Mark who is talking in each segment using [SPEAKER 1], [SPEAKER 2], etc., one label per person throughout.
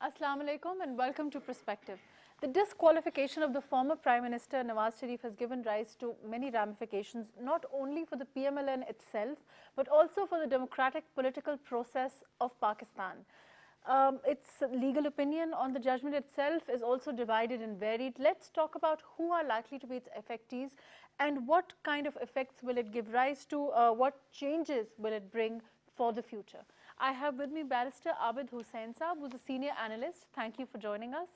[SPEAKER 1] Assalamu alaikum and welcome to Prespective. The disqualification of the former Prime Minister Nawaz Sharif has given rise to many ramifications, not only for the PMLN itself, but also for the democratic political process of Pakistan. Its legal opinion on the judgment itself is also divided and varied. Let's talk about who are likely to be its effectees and what kind of effects will it give rise to, what changes will it bring for the future. I have with me Barrister Abid Hussain Saab, who's a senior analyst. Thank you for joining us.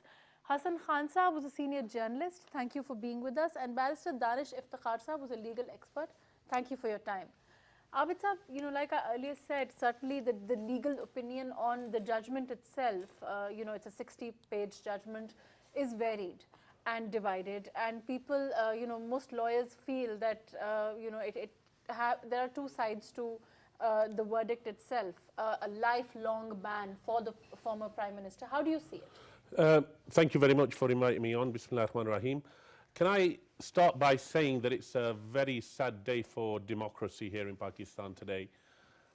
[SPEAKER 1] Hassan Saab, who's a senior journalist. Thank you for being with us. And Barrister Danish Iftikhar Saab, who's a legal expert. Thank you for your time. Abid Saab, like I earlier said, certainly the legal opinion on the judgment itself, it's a 60-page judgment, is varied and divided. And people, most lawyers feel that, there are two sides to the verdict itself, a lifelong ban for the former Prime Minister. How do you see it?
[SPEAKER 2] Thank you very much for inviting me on. Bismillah ar-Rahman ar-Rahim. Can I start by saying that it's a very sad day for democracy here in Pakistan today.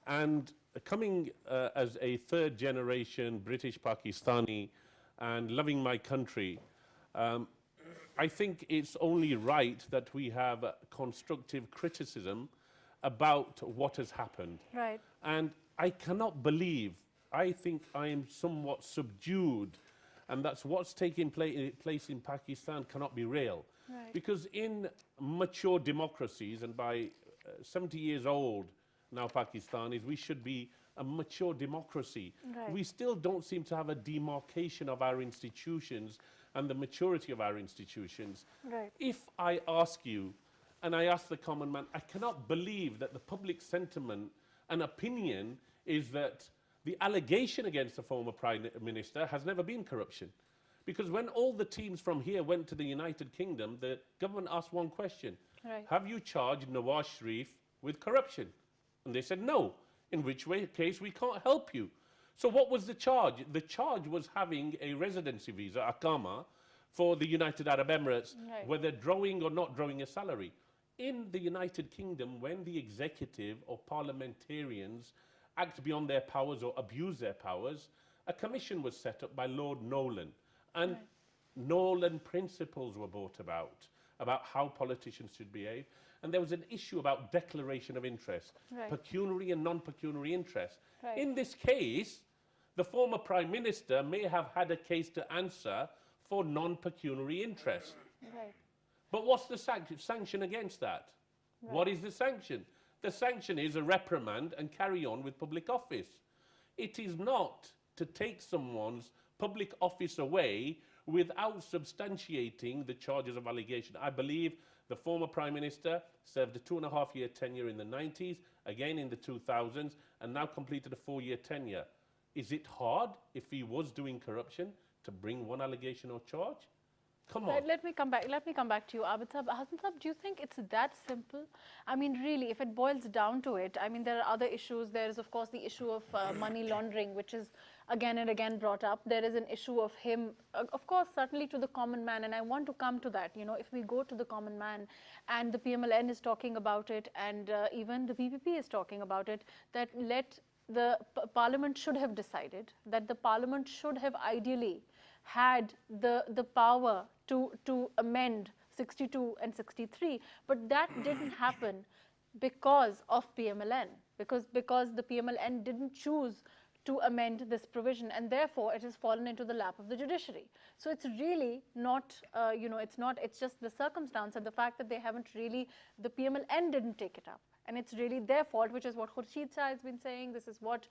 [SPEAKER 2] And coming as a third generation British Pakistani and loving my country, I think it's only right that we have constructive criticism about what has happened.
[SPEAKER 1] Right.
[SPEAKER 2] And I cannot believe, I think I am somewhat subdued, and that's what's taking place in Pakistan cannot be real.
[SPEAKER 1] Right.
[SPEAKER 2] Because in mature democracies, and by 70 years old now Pakistan is, we should be a mature democracy.
[SPEAKER 1] Right.
[SPEAKER 2] We still don't seem to have a demarcation of our institutions and the maturity of our institutions.
[SPEAKER 1] Right.
[SPEAKER 2] If I ask you, and I ask the common man, I cannot believe that the public sentiment and opinion is that the allegation against the former Prime Minister has never been corruption. Because when all the teams from here went to the United Kingdom, the government asked one question.
[SPEAKER 1] Right.
[SPEAKER 2] Have you charged Nawaz Sharif with corruption? And they said no, in which case we can't help you. So what was the charge? The charge was having a residency visa, Akama, for the United Arab Emirates,
[SPEAKER 1] Right.
[SPEAKER 2] whether drawing or not drawing a salary. In the United Kingdom, when the executive or parliamentarians act beyond their powers or abuse their powers, a commission was set up by Lord Nolan. And
[SPEAKER 1] Right.
[SPEAKER 2] Nolan principles were brought about how politicians should behave. And there was an issue about declaration of interest,
[SPEAKER 1] Right.
[SPEAKER 2] pecuniary and non-pecuniary interest.
[SPEAKER 1] Right.
[SPEAKER 2] In this case, the former Prime Minister may have had a case to answer for non-pecuniary interest.
[SPEAKER 1] Right.
[SPEAKER 2] But what's the sanction against that?
[SPEAKER 1] Right.
[SPEAKER 2] What is the sanction? The sanction is a reprimand and carry on with public office. It is not to take someone's public office away without substantiating the charges of allegation. I believe the former Prime Minister served a 2.5-year tenure in the 90s, again in the 2000s, and now completed a 4-year tenure. Is it hard, if he was doing corruption, to bring one allegation or charge? Come on.
[SPEAKER 1] Let me come back to you, Abid Saab. Hassan Saab, do you think it's that simple? I mean, really, if it boils down to it, I mean, there are other issues. There is, of course, the issue of money laundering, which is again and again brought up. There is an issue of him, of course, certainly to the common man, and I want to come to that. If we go to the common man, and the PMLN is talking about it, and even the PPP is talking about it, that the Parliament should have decided, that the Parliament should have ideally had the power to amend 62 and 63, but that didn't happen because of PMLN, because the PMLN didn't choose to amend this provision, and therefore it has fallen into the lap of the judiciary. So it's really not, it's just the circumstance and the fact that they haven't really, the PMLN didn't take it up. And it's really their fault, which is what Khurshid Shah has been saying. This is what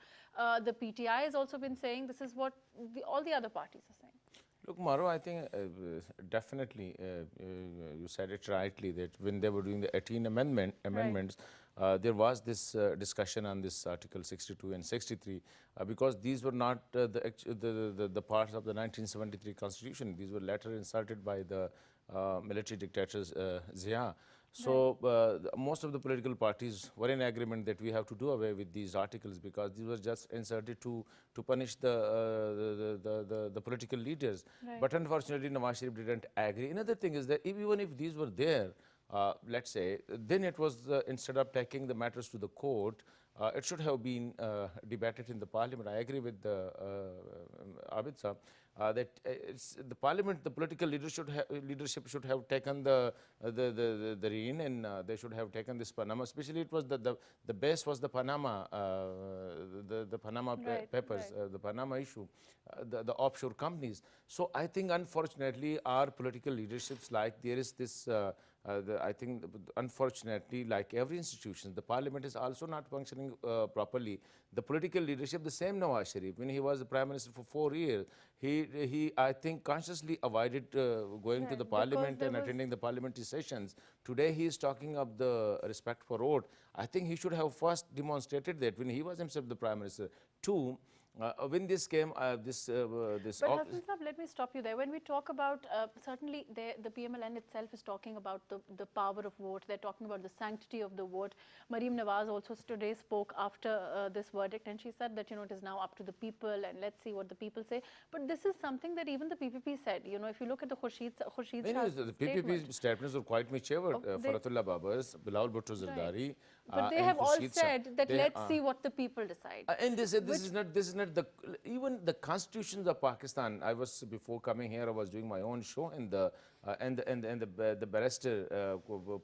[SPEAKER 1] the PTI has also been saying. This is what all the other parties are saying.
[SPEAKER 3] Look, Mahrukh, I think definitely you said it rightly that when they were doing the 18 amendments, there was this discussion on this Article 62 and 63 because these were not the parts of the 1973 Constitution. These were later inserted by the military dictators Zia. So most of the political parties were in agreement that we have to do away with these articles because these were just inserted to punish the political leaders.
[SPEAKER 1] Right.
[SPEAKER 3] But unfortunately, Nawaz Sharif didn't agree. Another thing is that even if these were there, let's say, then it was instead of taking the matters to the court, it should have been debated in the parliament. I agree with Abid Saab that it's the parliament, the political leadership should have taken the rein, and they should have taken this Panama. Especially, it was the base was the Panama, the Panama papers, the Panama issue, the offshore companies. So I think, unfortunately, our political leaderships, like there is this. I think, unfortunately, like every institution, the parliament is also not functioning properly. The political leadership, the same Nawaz Sharif, when he was the prime minister for 4 years, he I think, consciously avoided going to the parliament and attending the parliamentary sessions. Today, he is talking of the respect for vote. I think he should have first demonstrated that when he was himself the prime minister. Two, when this came,
[SPEAKER 1] But Hassan Saab, let me stop you there. When we talk about, certainly the PMLN itself is talking about the power of vote. They're talking about the sanctity of the vote. Maryam Nawaz also today spoke after this verdict, and she said that, it is now up to the people, and let's see what the people say. But this is something that even the PPP said. If you look at the Khurshid
[SPEAKER 3] the PPP statements were quite mature. Faratullah Babas, Bilal Bhutto Zardari.
[SPEAKER 1] But they have all said that let's see what the people decide.
[SPEAKER 3] And they said this is not even the constitutions of Pakistan. I was, before coming here, I was doing my own show, and the barrister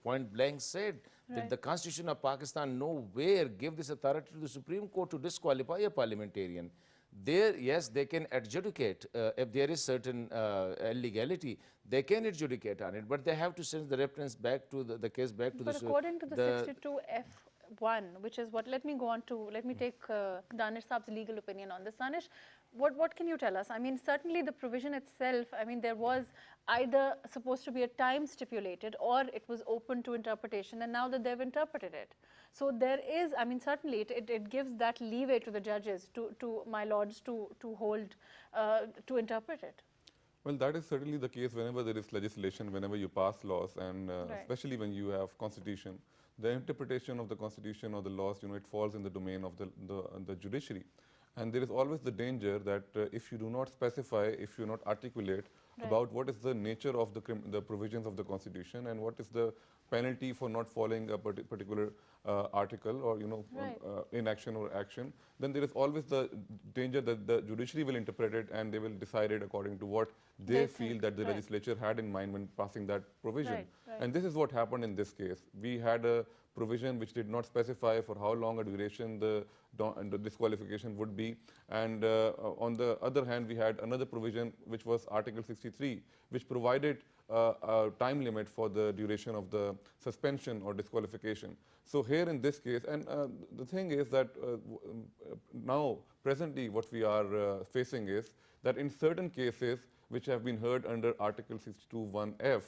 [SPEAKER 3] point blank said that the constitution of Pakistan nowhere give this authority to the Supreme Court to disqualify a parliamentarian. There, yes, they can adjudicate if there is certain illegality. They can adjudicate on it, but they have to send the reference back to the case back to
[SPEAKER 1] but according to the 62F1, which is what, let me take Danish Saab's legal opinion on this. Danish, what can you tell us? I mean, certainly the provision itself, I mean, there was either supposed to be a time stipulated, or it was open to interpretation, and now that they've interpreted it. So there is, I mean, certainly it gives that leeway to the judges, to my lords, to hold, to interpret it.
[SPEAKER 4] Well, that is certainly the case whenever there is legislation, whenever you pass laws, and especially when you have constitution. The interpretation of the constitution or the laws, it falls in the domain of the judiciary. And there is always the danger that if you do not specify, if you not articulate about what is the nature of the provisions of the constitution and what is the penalty for not following a particular article or inaction or action, then there is always the danger that the judiciary will interpret it and they will decide it according to what they feel that the legislature had in mind when passing that provision. And this is what happened in this case. We had a provision which did not specify for how long a duration the disqualification would be, and on the other hand, we had another provision which was Article 63, which provided a time limit for the duration of the suspension or disqualification. So here in this case, and the thing is that now presently what we are facing is that in certain cases which have been heard under Article 62(1)(f),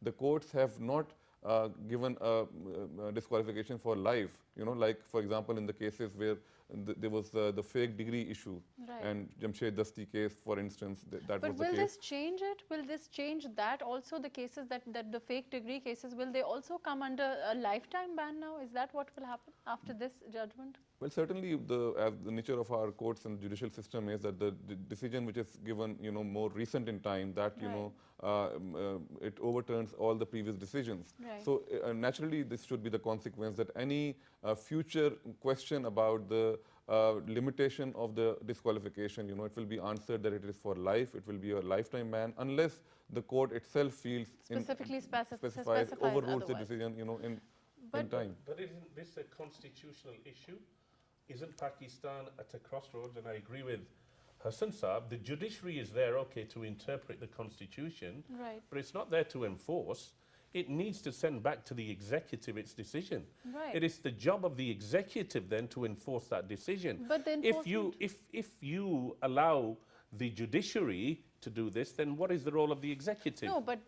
[SPEAKER 4] the courts have not given a disqualification for life, like for example in the cases where there was the fake degree issue, and Jamshed Dasti case, for instance, that was the case.
[SPEAKER 1] But will this change it? Will this change that also, the cases that the fake degree cases, will they also come under a lifetime ban now? Is that what will happen after this judgment?
[SPEAKER 4] Well, certainly as the nature of our courts and judicial system is that the decision which is given, more recent in time, that, it overturns all the previous decisions. So naturally, this should be the consequence that any future question about the limitation of the disqualification, it will be answered that it is for life, it will be a lifetime ban, unless the court itself feels specifies, overrules the decision, in time.
[SPEAKER 2] But isn't this a constitutional issue? Isn't Pakistan at a crossroads? And I agree with Hassan Saab, the judiciary is there, to interpret the constitution, but it's not there to enforce. It needs to send back to the executive its decision. It is the job of the executive then to enforce that decision.
[SPEAKER 1] But the
[SPEAKER 2] if you allow the judiciary to do this, then what is the role of the executive?
[SPEAKER 1] No, but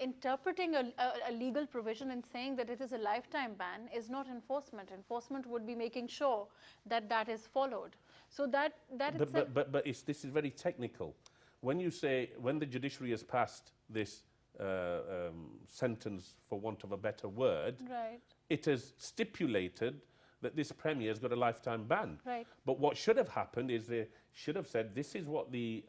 [SPEAKER 1] interpreting a legal provision and saying that it is a lifetime ban is not enforcement. Enforcement would be making sure that that is followed. So that
[SPEAKER 2] this is very technical. When you say, when the judiciary has passed this sentence, for want of a better word, it has stipulated that this premier has got a lifetime ban. But what should have happened is they should have said, this is what the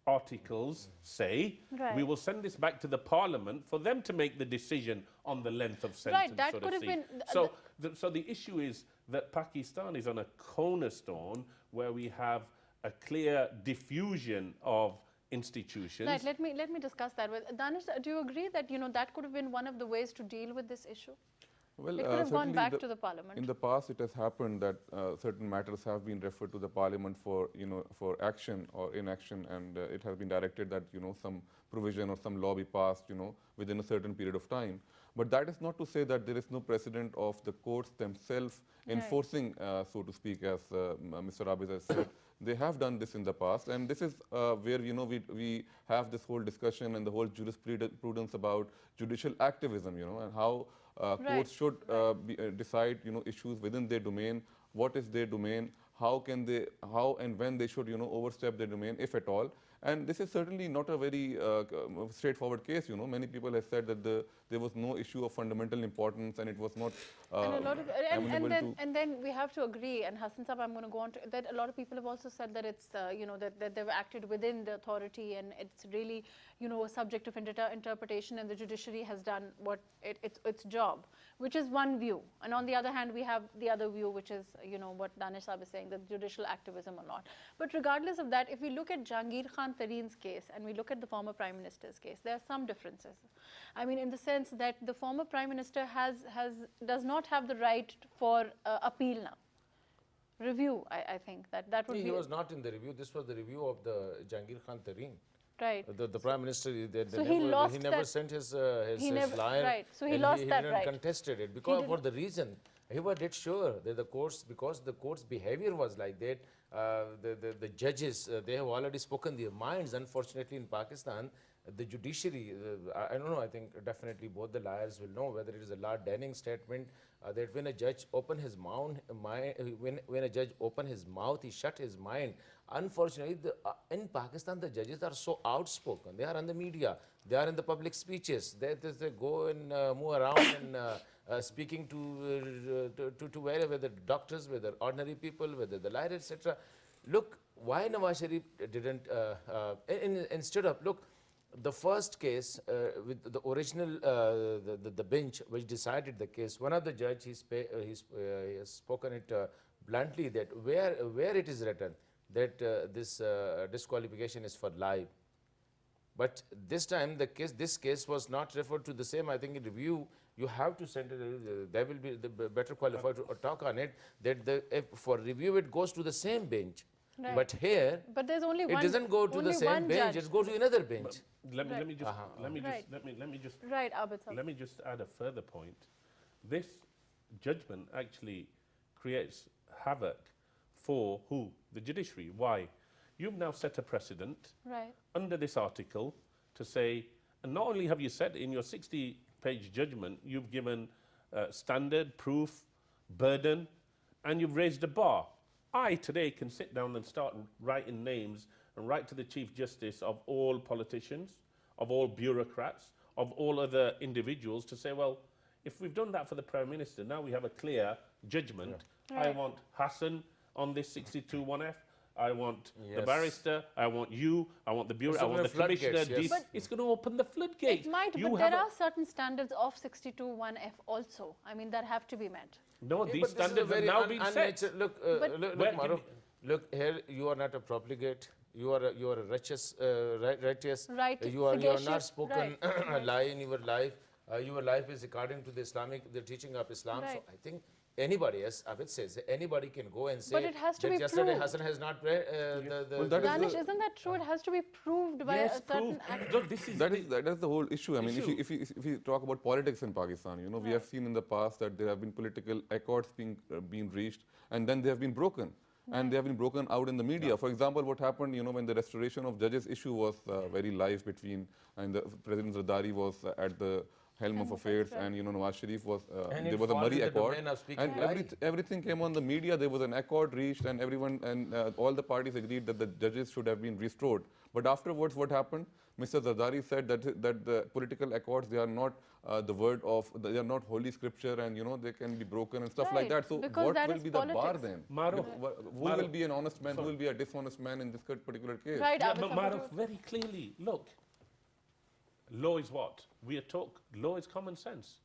[SPEAKER 2] articles say. We will send this back to the parliament for them to make the decision on the length of sentence.
[SPEAKER 1] That could have been.
[SPEAKER 2] So the issue is that Pakistan is on a cornerstone where we have a clear diffusion of institutions.
[SPEAKER 1] Right, let me discuss that with Danish. Do you agree that that could have been one of the ways to deal with this issue?
[SPEAKER 4] Well,
[SPEAKER 1] It could have gone
[SPEAKER 4] certainly
[SPEAKER 1] back to the parliament.
[SPEAKER 4] In the past, it has happened that certain matters have been referred to the parliament for for action or inaction, and it has been directed that some provision or some law be passed within a certain period of time. But that is not to say that there is no precedent of the courts themselves enforcing, so to speak, as Mr. Abid has said. They have done this in the past, and this is where we have this whole discussion and the whole jurisprudence about judicial activism, and how courts should decide issues within their domain. What is their domain? How and when they should overstep their domain, if at all. And this is certainly not a very straightforward case. Many people have said that there was no issue of fundamental importance, and it was not.
[SPEAKER 1] And then we have to agree. And Hassan Sahab, I'm going to go on to that. A lot of people have also said that it's that they've acted within the authority, and it's really a subject of interpretation, and the judiciary has done what its job, which is one view. And on the other hand, we have the other view, which is what Danish Sahab is saying, that judicial activism or not. But regardless of that, if we look at Jahangir Khan Tareen's case and we look at the former Prime Minister's case, there are some differences. I mean, in the sense that the former Prime Minister does not have the right for appeal now. Review, I think that would be.
[SPEAKER 3] He was not in the review. This was the review of the Jahangir Khan Tareen.
[SPEAKER 1] Right.
[SPEAKER 3] The Prime Minister,
[SPEAKER 1] he
[SPEAKER 3] never sent his liar.
[SPEAKER 1] Right. So he lost that right.
[SPEAKER 3] He didn't contested it because for the reason he was dead sure that the courts, because the court's behavior was like that. The judges, they have already spoken their minds. Unfortunately, in Pakistan, the judiciary, I don't know, I think definitely both the lawyers will know whether it is a Lord Denning statement that when a judge open his mouth, when a judge open his mouth, he shut his mind. Unfortunately, in Pakistan, the judges are so outspoken. They are on the media. They are in the public speeches. They go and move around and speaking to wherever, the doctors, whether ordinary people, whether the lawyers, etc. Look, why Nawaz Sharif didn't, instead of, look, the first case with the original, the bench which decided the case, one of the judge, he has spoken it bluntly that where it is written that this disqualification is for life. But this time this case was not referred to the same. I think in review you have to send it. They will be the better qualified to talk on it. That if for review it goes to the same bench. Right. But here,
[SPEAKER 1] there's only
[SPEAKER 3] it doesn't go to the same bench. It goes to another bench.
[SPEAKER 2] Let me just let me just add a further point. This judgment actually creates havoc for who? The judiciary. Why? You've now set a precedent under this article to say, and not only have you said in your 60-page judgment, you've given standard, proof, burden, and you've raised a bar. I today can sit down and start writing names and write to the Chief Justice of all politicians, of all bureaucrats, of all other individuals to say, well, if we've done that for the Prime Minister, now we have a clear judgment. I want Hassan on this 62(1)(f. I want the barrister, I want you, I want the bureau, I want the commissioner. It's going to open the floodgates.
[SPEAKER 1] It might, but there are certain standards of 62(1)(f also. I mean, that have to be met.
[SPEAKER 2] No, these standards have now been set.
[SPEAKER 3] Look, Mahrukh, look, here you are not a profligate. You are a righteous. You are not spoken lie in your life. Your life is according to the teaching of Islam. So I think anybody, as Abid says, anybody can go and say
[SPEAKER 1] but it has to
[SPEAKER 3] that
[SPEAKER 1] be
[SPEAKER 3] yesterday
[SPEAKER 1] proved.
[SPEAKER 3] Hassan has not read
[SPEAKER 1] Danish, isn't that true? It has to be proved by a certain act.
[SPEAKER 2] Look, that
[SPEAKER 4] is the whole issue. I mean, if you talk about politics in Pakistan, we have seen in the past that there have been political accords being reached, and then they have been broken. And they have been broken out in the media. For example, what happened, when the restoration of judges issue was very live between, and the President Zardari was at the helm of affairs, and Nawaz Sharif was, there was a Murray Accord, and everything came on the media. There was an accord reached, and everyone and all the parties agreed that the judges should have been restored. But afterwards, what happened? Mr. Zardari said that the political accords, they are not the word of, they are not holy scripture, and they can be broken and stuff like that. So what will be the bar then?
[SPEAKER 2] Mahrukh,
[SPEAKER 4] who will be an honest man? Who will be a dishonest man in this particular case?
[SPEAKER 1] Right,
[SPEAKER 2] but Mahrukh, very clearly, look, law is what? We are law is common sense.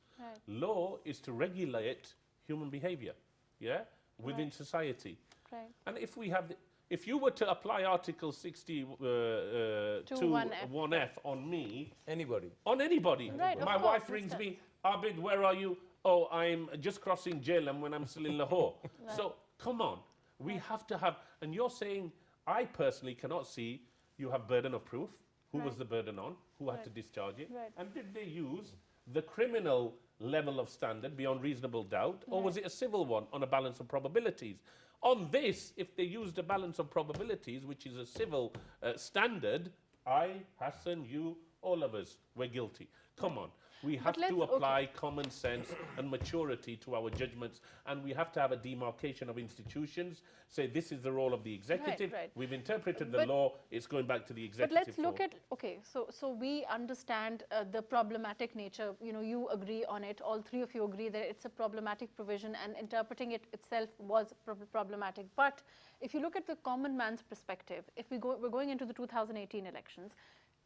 [SPEAKER 2] Law is to regulate human behavior. yeah, within society.
[SPEAKER 1] Right.
[SPEAKER 2] And if we have, if you were to apply Article 1F on me,
[SPEAKER 3] Anybody.
[SPEAKER 2] on anybody,
[SPEAKER 1] Right, of
[SPEAKER 2] my
[SPEAKER 1] course,
[SPEAKER 2] wife rings me, Abid, where are you? Oh, I'm just crossing Jhelum when I'm still in Lahore. So come on, we have to have, and you're saying, I personally cannot see, you have burden of proof. Who was the burden on? Who had to discharge it?
[SPEAKER 1] Right.
[SPEAKER 2] And did they use the criminal level of standard beyond reasonable doubt, or was it a civil one on a balance of probabilities? On this, if they used a balance of probabilities, which is a civil standard, I, Hassan, you, all of us, we're guilty. Come on. We have to apply common sense and maturity to our judgments, and we have to have a demarcation of institutions, say this is the role of the executive, we've interpreted the law, it's going back to the executive.
[SPEAKER 1] But let's look at, okay, so we understand the problematic nature, you know, you agree on it, all three of you agree that it's a problematic provision and interpreting it itself was problematic. But if you look at the common man's perspective, if we're going into the 2018 elections,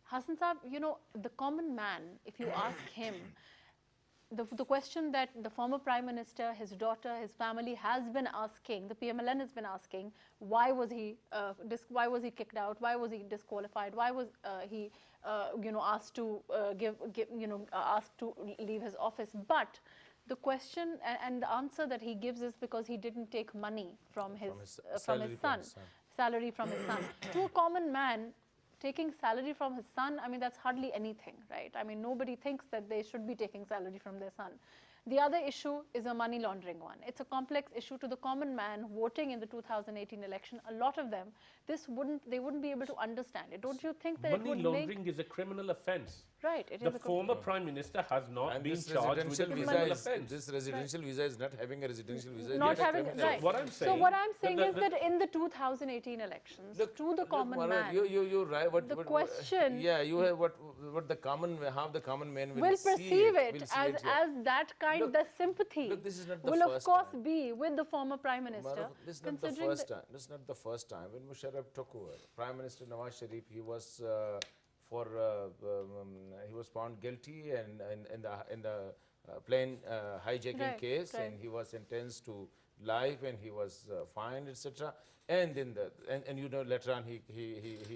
[SPEAKER 1] Hassan Saab, you know, the common man, if you ask him, the question that the former Prime Minister, his daughter, his family has been asking, the PMLN has been asking, why was he kicked out? Why was he disqualified? Why was he, you know, asked to asked to leave his office? But the question and the answer that he gives is because he didn't take money from his salary from his son. To a common man, taking salary from his son, I mean, that's hardly anything, right? I mean, nobody thinks that they should be taking salary from their son. The other issue is a money laundering one. It's a complex issue to the common man voting in the 2018 election. A lot of them, they wouldn't be able to understand it. Don't you think that
[SPEAKER 2] money laundering is a criminal offence?
[SPEAKER 1] Right. It
[SPEAKER 2] the former Prime Minister has not been charged with a criminal offence.
[SPEAKER 3] This residential visa is not having a residential visa.
[SPEAKER 1] Not having, right.
[SPEAKER 2] So what I'm saying,
[SPEAKER 1] so what I'm saying is that in the 2018 elections, to the common man,
[SPEAKER 3] you're right.
[SPEAKER 1] The question,
[SPEAKER 3] yeah, you have what the common, how the common man will
[SPEAKER 1] perceive it as that kind. The sympathy
[SPEAKER 3] look, this is not the
[SPEAKER 1] will
[SPEAKER 3] first
[SPEAKER 1] of course
[SPEAKER 3] time.
[SPEAKER 1] be with the former Prime Minister.
[SPEAKER 3] This is not the first time. This is not the first time. When Musharraf took over, Prime Minister Nawaz Sharif, he was he was found guilty and in the plane hijacking case, and he was sentenced to life, and he was fined, etc. And in and you know, later on he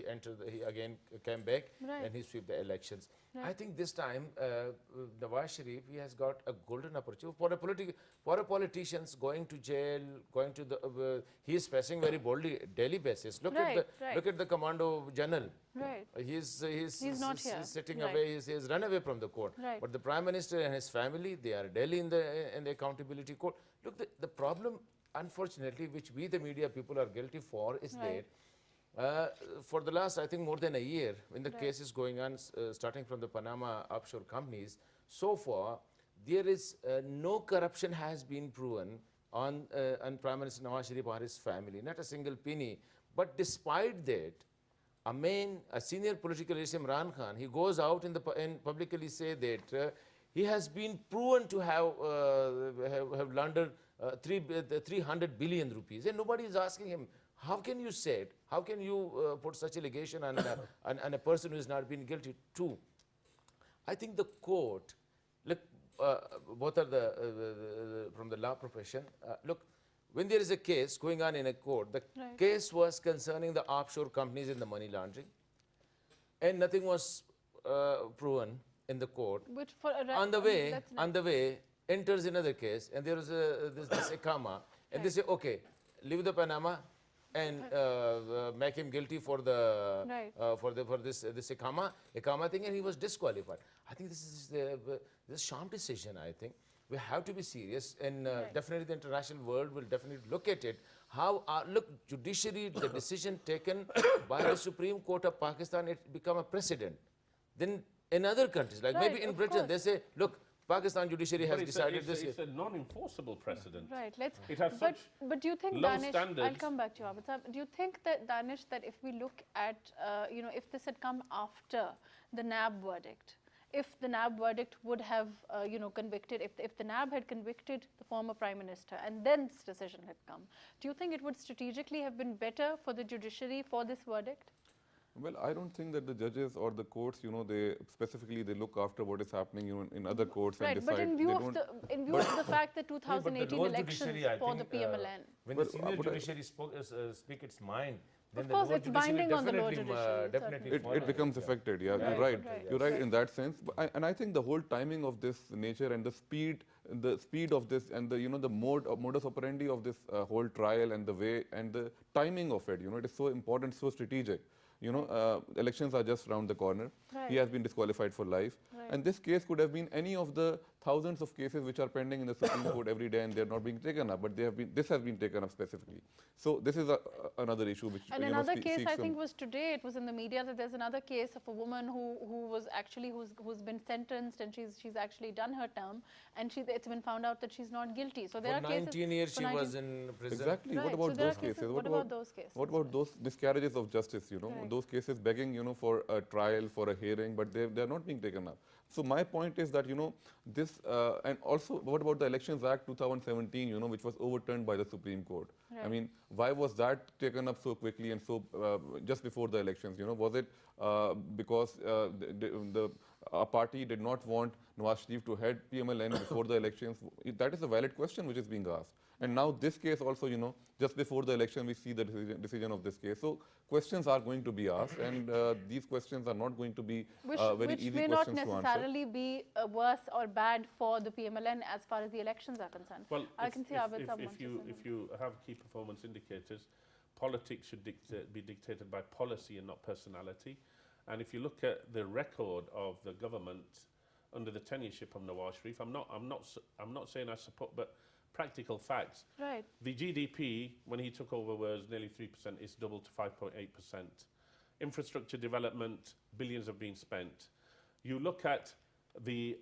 [SPEAKER 3] entered, he again came back and he swept the elections. I think this time Nawaz Sharif, he has got a golden opportunity for a politicians going to jail, going to the he is facing very boldly daily basis. Look at the Commando General.
[SPEAKER 1] Right.
[SPEAKER 3] He's
[SPEAKER 1] not here.
[SPEAKER 3] He's sitting away. He's run away from the court.
[SPEAKER 1] Right.
[SPEAKER 3] But the Prime Minister and his family, they are daily in the accountability court. Look, the problem, unfortunately, which we the media people are guilty for, is that for the last, I think, more than a year, when the case is going on, starting from the Panama offshore companies, so far there is no corruption has been proven on Prime Minister Nawaz Sharif or his family, not a single penny. But despite that, a senior political leader, Imran Khan, he goes out and publicly say that he has been proven to have laundered 300 billion rupees, and nobody is asking him, how can you say it? How can you put such allegation on a person who has not been guilty too? I think the court, look, both are from the law profession. Look, when there is a case going on in a court, the case was concerning the offshore companies in the money laundering, and nothing was proven in the court.
[SPEAKER 1] Which for
[SPEAKER 3] on the way, enters another case, and there is this Ikama, and they say, okay, leave the Panama and make him guilty for this Ikama thing, and he was disqualified. I think this is this sham decision. I think we have to be serious, and definitely the international world will definitely look at it. How judiciary, the decision taken by the Supreme Court of Pakistan, it become a precedent. Then in other countries, like maybe in Britain, they say, look, Pakistan judiciary has decided this.
[SPEAKER 2] It's a non-enforceable precedent.
[SPEAKER 1] Right.
[SPEAKER 2] It has such
[SPEAKER 1] but do you think,
[SPEAKER 2] low
[SPEAKER 1] Danish,
[SPEAKER 2] standards.
[SPEAKER 1] I'll come back to you, Abid. Do you think that, Danish, that if we look at, you know, if this had come after the NAB verdict, if the NAB verdict would have, you know, convicted, if the NAB had convicted the former Prime Minister and then this decision had come, do you think it would strategically have been better for the judiciary for this verdict?
[SPEAKER 4] Well, I don't think that the judges or the courts, they specifically they look after what is happening, in other courts and
[SPEAKER 1] Right,
[SPEAKER 4] decide.
[SPEAKER 1] but in view of the fact that
[SPEAKER 3] Yeah, but the
[SPEAKER 1] 2018
[SPEAKER 3] lower
[SPEAKER 1] elections
[SPEAKER 3] judiciary, I
[SPEAKER 1] for the
[SPEAKER 3] think,
[SPEAKER 1] PMLN.
[SPEAKER 3] when
[SPEAKER 4] Well,
[SPEAKER 3] the senior
[SPEAKER 4] but I-
[SPEAKER 3] judiciary speak its mind, then
[SPEAKER 1] Of
[SPEAKER 3] the
[SPEAKER 1] course,
[SPEAKER 3] lower
[SPEAKER 1] it's
[SPEAKER 3] judiciary
[SPEAKER 1] binding on the lower judiciary,
[SPEAKER 3] definitely
[SPEAKER 1] certainly.
[SPEAKER 4] it becomes affected. Yeah,
[SPEAKER 1] Right,
[SPEAKER 4] you're right.
[SPEAKER 1] right.
[SPEAKER 4] You're right in that sense. And I think the whole timing of this nature and the speed of this, and the modus operandi of this whole trial, and the way and the timing of it, it is so important, so strategic. Elections are just around the corner.
[SPEAKER 1] Right.
[SPEAKER 4] He has been disqualified for life.
[SPEAKER 1] Right.
[SPEAKER 4] And this case could have been any of the thousands of cases which are pending in the Supreme Court every day, and they're not being taken up. But this has been taken up specifically. So this is another issue which
[SPEAKER 1] And another case,
[SPEAKER 4] seeks
[SPEAKER 1] I
[SPEAKER 4] some-
[SPEAKER 1] think, was today. It was in the media that there's another case of a woman who's been sentenced, and she's actually done her term, and it's been found out that she's not guilty. So there
[SPEAKER 3] For
[SPEAKER 1] are cases.
[SPEAKER 3] 19 years
[SPEAKER 1] for
[SPEAKER 3] she
[SPEAKER 1] 19
[SPEAKER 3] was in prison.
[SPEAKER 4] Exactly.
[SPEAKER 1] Right,
[SPEAKER 4] What
[SPEAKER 1] so
[SPEAKER 4] about
[SPEAKER 1] there are
[SPEAKER 4] those cases?
[SPEAKER 1] what about those cases?
[SPEAKER 4] What about those miscarriages of justice?
[SPEAKER 1] Right.
[SPEAKER 4] Those cases begging, for a trial, for a hearing, but they're not being taken up. So my point is that this, and also what about the Elections Act 2017? Which was overturned by the Supreme Court. I
[SPEAKER 1] Right.
[SPEAKER 4] mean, why was that taken up so quickly and so just before the elections? Was it because a party did not want Nawaz Sharif to head PMLN before the elections? That is a valid question which is being asked. And now this case also, just before the election, we see the decision of this case. So questions are going to be asked, and these questions are not going to be very
[SPEAKER 1] which
[SPEAKER 4] easy
[SPEAKER 1] may not
[SPEAKER 4] questions to answer.
[SPEAKER 1] necessarily be worse or bad for the PMLN as far as the elections are concerned.
[SPEAKER 2] Well,
[SPEAKER 1] I can see Abid someone
[SPEAKER 2] if you have key performance indicators, politics should be dictated by policy and not personality. And if you look at the record of the government under the tenureship of Nawaz Sharif, I'm not saying I support, but practical facts.
[SPEAKER 1] Right.
[SPEAKER 2] The GDP when he took over was nearly 3%. It's doubled to 5.8%. Infrastructure development, billions have been spent. You look at the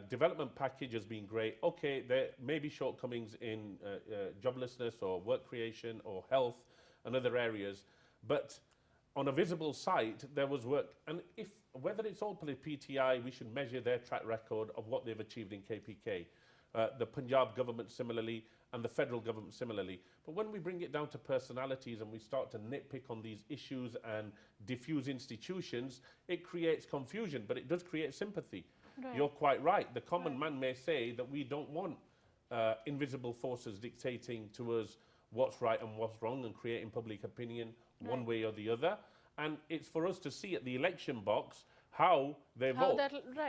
[SPEAKER 2] development package as being great. Okay, there may be shortcomings in joblessness or work creation or health and other areas, but on a visible site, there was work. And whether it's all PTI, we should measure their track record of what they've achieved in KPK. The Punjab government similarly, and the federal government similarly. But when we bring it down to personalities and we start to nitpick on these issues and diffuse institutions, it creates confusion, but it does create sympathy.
[SPEAKER 1] Right.
[SPEAKER 2] You're quite right. The common man may say that we don't want invisible forces dictating to us what's right and what's wrong and creating public opinion one way or the other. And it's for us to see at the election box how they vote,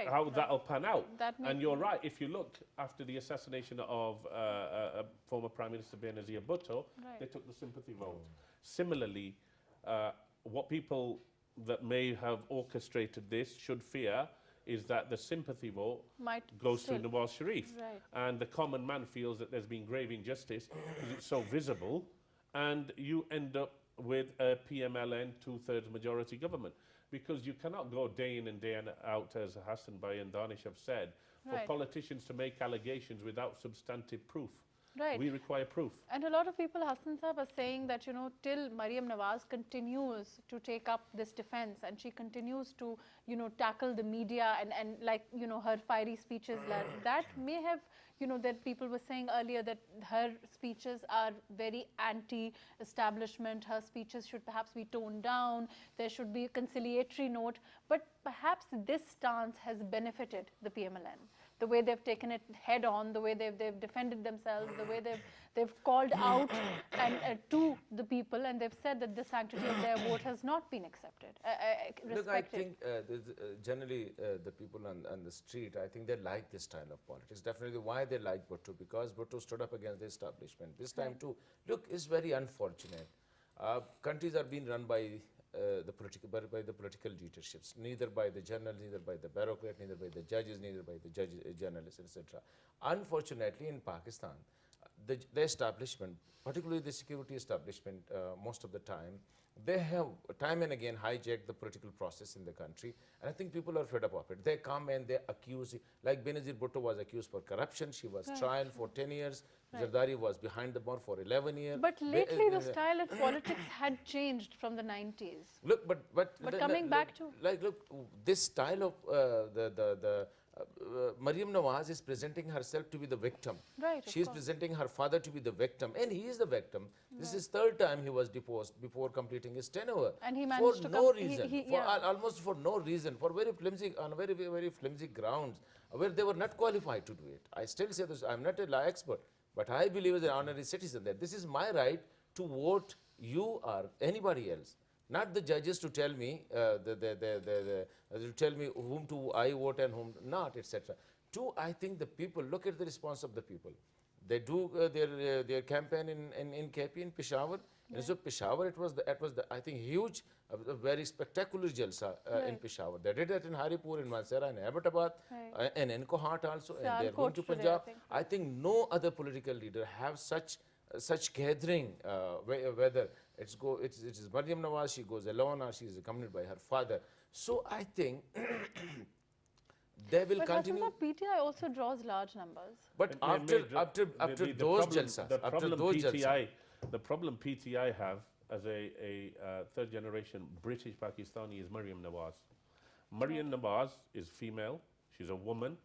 [SPEAKER 2] how that'll pan out. And you're right, if you look after the assassination of former Prime Minister Benazir Bhutto, they took the sympathy vote. Similarly, what people that may have orchestrated this should fear is that the sympathy vote goes to Nawaz Sharif.
[SPEAKER 1] Right.
[SPEAKER 2] And the common man feels that there's been grave injustice because it's so visible, and you end up with a PMLN two-thirds majority government. Because you cannot go day in and day out, as Hassan and Danish have said, for politicians to make allegations without substantive proof.
[SPEAKER 1] Right.
[SPEAKER 2] We require proof.
[SPEAKER 1] And a lot of people, Hassan Sahab, are saying that, till Maryam Nawaz continues to take up this defense and she continues to, tackle the media and her fiery speeches, that may have, that people were saying earlier that her speeches are very anti-establishment. Her speeches should perhaps be toned down. There should be a conciliatory note. But perhaps this stance has benefited the PMLN. The way they've taken it head on, the way they've defended themselves, the way they've called out to the people, and they've said that the sanctity of their vote has not been accepted.
[SPEAKER 3] Look, I think generally the people on the street, I think they like this style of politics. Definitely why they like Bhutto, because Bhutto stood up against the establishment. This time too, look, it's very unfortunate. Countries are being run by the political dictatorships, neither by the journalists, neither by the bureaucrat, neither by the judges, neither by the journalists, etc. Unfortunately, in Pakistan, the establishment, particularly the security establishment, most of the time, they have time and again hijacked the political process in the country, and I think people are fed up of it. They come and they accuse, like Benazir Bhutto was accused for corruption, she was tried for 10 years, Zardari was behind the bar for 11 years.
[SPEAKER 1] But lately the style of politics had changed from the 90s.
[SPEAKER 3] Look, but
[SPEAKER 1] coming back to...
[SPEAKER 3] Like, look, this style of Maryam Nawaz is presenting herself to be the victim.
[SPEAKER 1] Right, of
[SPEAKER 3] She is
[SPEAKER 1] course.
[SPEAKER 3] presenting her father to be the victim, and he is the victim. This is third time he was deposed before completing his tenure.
[SPEAKER 1] And he managed
[SPEAKER 3] for
[SPEAKER 1] to
[SPEAKER 3] no
[SPEAKER 1] come- he-
[SPEAKER 3] reason,
[SPEAKER 1] he-
[SPEAKER 3] for
[SPEAKER 1] yeah.
[SPEAKER 3] almost for no reason, for very flimsy, on very flimsy grounds, where they were not qualified to do it. I still say this. I'm not a law expert, but I believe as an honorary citizen that this is my right to vote you or anybody else. Not the judges to tell me, to tell me whom to I vote and whom not, etc. Two, I think the people, look at the response of the people. They do their campaign in KP in Peshawar. And so Peshawar, it was the I think huge, a very spectacular jalsa in Peshawar. They did that in Haripur, in Mansehra, in Abbottabad, and in Kohat also, and they are going to
[SPEAKER 1] Sialkot today,
[SPEAKER 3] Punjab.
[SPEAKER 1] I think.
[SPEAKER 3] I think no other political leader have such gathering, whether it is Maryam Nawaz, she goes alone or she is accompanied by her father. So I think they will
[SPEAKER 1] But Hassan
[SPEAKER 3] continue.
[SPEAKER 1] sir, PTI also draws large numbers.
[SPEAKER 3] But after those jalsas, after those jalsas,
[SPEAKER 2] the problem PTI have as a third generation British Pakistani is Maryam Nawaz. Maryam Nawaz is female. She's a woman.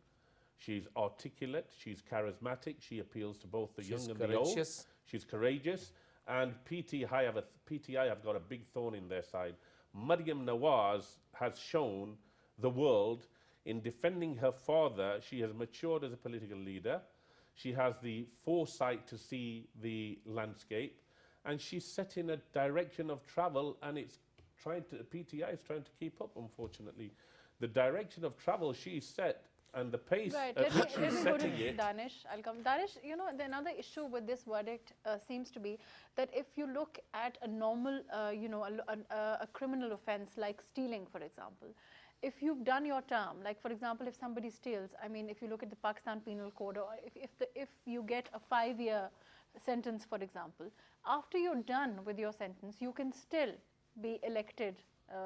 [SPEAKER 2] She's articulate. She's charismatic. She appeals to both the young and the old.
[SPEAKER 3] courageous.
[SPEAKER 2] She's courageous. And PTI have got a big thorn in their side. Maryam Nawaz has shown the world in defending her father. She has matured as a political leader. She has the foresight to see the landscape. And she's set in a direction of travel, and PTI is trying to keep up, unfortunately. The direction of travel she's set and the pace
[SPEAKER 1] Right,
[SPEAKER 2] at which
[SPEAKER 1] let
[SPEAKER 2] she's
[SPEAKER 1] me go
[SPEAKER 2] setting
[SPEAKER 1] to
[SPEAKER 2] it.
[SPEAKER 1] Danish. I'll come. Danish, you know, the another issue with this verdict seems to be that if you look at a normal, a criminal offense like stealing, for example, if you've done your term, like for example, if somebody steals, I mean, if you look at the Pakistan Penal Code, or if you get a 5-year sentence, for example, after you're done with your sentence, you can still be elected.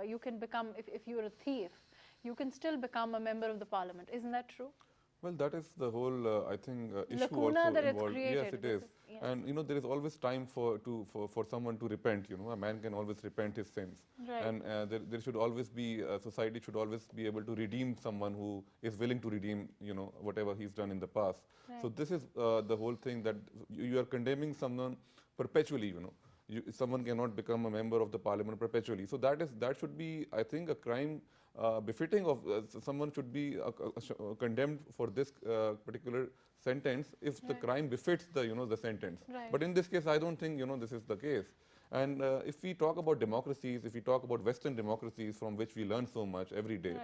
[SPEAKER 1] You can become, if you're a thief, you can still become a member of the parliament. Isn't that true?
[SPEAKER 4] Well, that is the whole, I think, issue
[SPEAKER 1] Lacuna
[SPEAKER 4] also
[SPEAKER 1] that it's
[SPEAKER 4] involved. Yes,
[SPEAKER 1] created.
[SPEAKER 4] it
[SPEAKER 1] This
[SPEAKER 4] is.
[SPEAKER 1] yes.
[SPEAKER 4] And, you know, there is always time for someone to repent, you know. A man can always repent his sins.
[SPEAKER 1] Right.
[SPEAKER 4] And there should always be, society should always be able to redeem someone who is willing to redeem, you know, whatever he's done in the past.
[SPEAKER 1] Right.
[SPEAKER 4] So this is the whole thing, that you are condemning someone perpetually, you know. Someone cannot become a member of the parliament perpetually. So that should be, I think, a crime befitting of someone should be condemned for this particular sentence if the crime befits the sentence.
[SPEAKER 1] Right.
[SPEAKER 4] But in this case, I don't think this is the case. And if we talk about democracies, if we talk about Western democracies from which we learn so much every day,